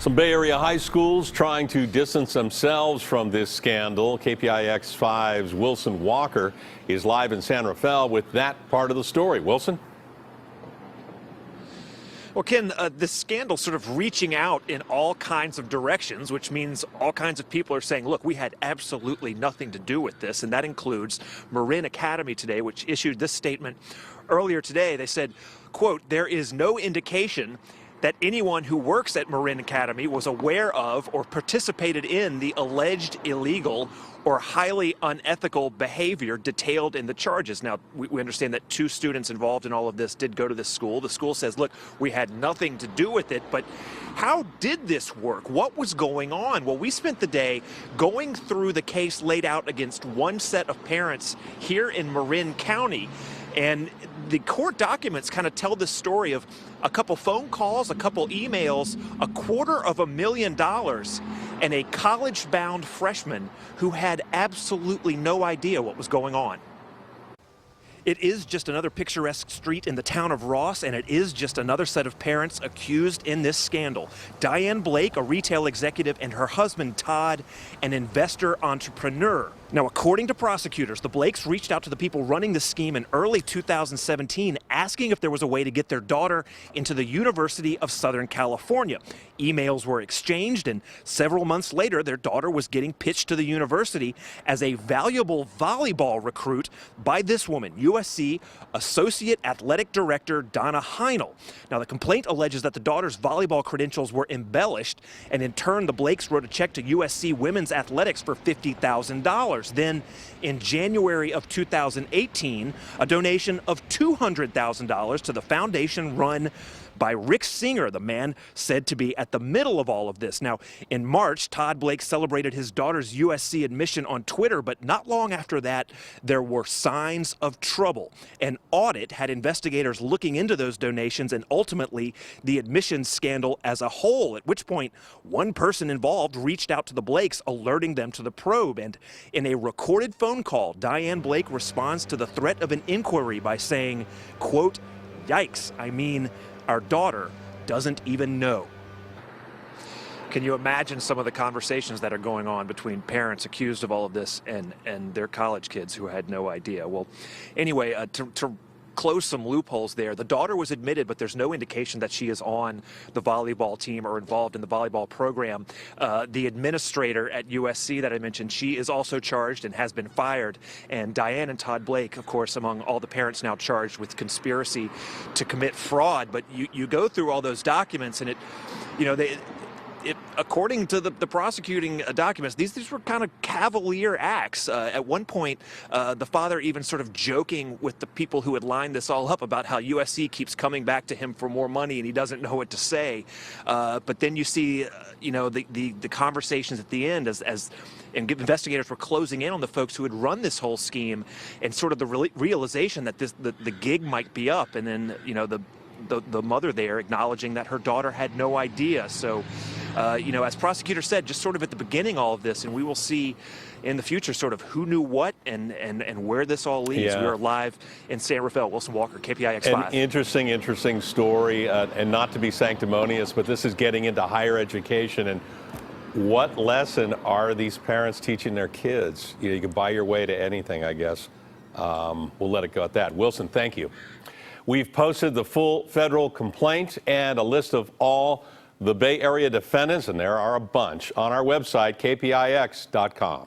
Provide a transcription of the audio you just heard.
Some Bay Area high schools trying to distance themselves from this scandal. KPIX 5's Wilson Walker is live in San Rafael with that part of the story. Wilson? Well, Ken, this scandal sort of reaching out in all kinds of directions, which means all kinds of people are saying, look, we had absolutely nothing to do with this. And that includes Marin Academy today, which issued this statement earlier today. They said, quote, "There is no indication that anyone who works at Marin Academy was aware of or participated in the alleged illegal or highly unethical behavior detailed in the charges." Now, we understand that 2 students involved in all of this did go to this school. The school says, look, we had nothing to do with it, but how did this work? What was going on? Well, we spent the day going through the case laid out against one set of parents here in Marin County. And the court documents kind of tell this story of a couple phone calls, a couple emails, $250,000, and a college-bound freshman who had absolutely no idea what was going on. It is just another picturesque street in the town of Ross, and it is just another set of parents accused in this scandal. Diane Blake, a retail executive, and her husband Todd, an investor entrepreneur. Now, according to prosecutors, the Blakes reached out to the people running the scheme in early 2017, asking if there was a way to get their daughter into the University of Southern California. Emails were exchanged, and several months later, their daughter was getting pitched to the university as a valuable volleyball recruit by this woman, USC Associate Athletic Director Donna Heinel. Now, the complaint alleges that the daughter's volleyball credentials were embellished, and in turn, the Blakes wrote a check to USC Women's Athletics for $50,000. Then, in January of 2018, a donation of $200,000 to the foundation run by Rick Singer, the man said to be at the middle of all of this. Now, in March, Todd Blake celebrated his daughter's USC admission on Twitter, but not long after that, there were signs of trouble. An audit had investigators looking into those donations and ultimately the admissions scandal as a whole, at which point one person involved reached out to the Blakes, alerting them to the probe. And in a recorded phone call, Diane Blake responds to the threat of an inquiry by saying, quote, "Yikes, I mean, our daughter doesn't even know." Can you imagine some of the conversations that are going on between parents accused of all of this and their college kids who had no idea? Well, anyway, to close some loopholes there, the daughter was admitted, but there's no indication that she is on the volleyball team or involved in the volleyball program. The administrator at USC that I mentioned, she is also charged and has been fired. And Diane and Todd Blake, of course, among all the parents now charged with conspiracy to commit fraud. But you go through all those documents and according to the prosecuting documents, these were kind of cavalier acts. At one point, the father even sort of joking with the people who had lined this all up about how USC keeps coming back to him for more money and he doesn't know what to say. But then you see, the conversations at the end as investigators were closing in on the folks who had run this whole scheme, and sort of the realization that the gig might be up, and then the mother there acknowledging that her daughter had no idea. So, as prosecutors said, just sort of at the beginning all of this, and we will see in the future sort of who knew what and where this all leads. Yeah. We are live in San Rafael. Wilson Walker, KPIX 5. An interesting story, and not to be sanctimonious, but this is getting into higher education. And what lesson are these parents teaching their kids? You can buy your way to anything, I guess. We'll let it go at that. Wilson, thank you. We've posted the full federal complaint and a list of all the Bay Area defendants, and there are a bunch, on our website, kpix.com.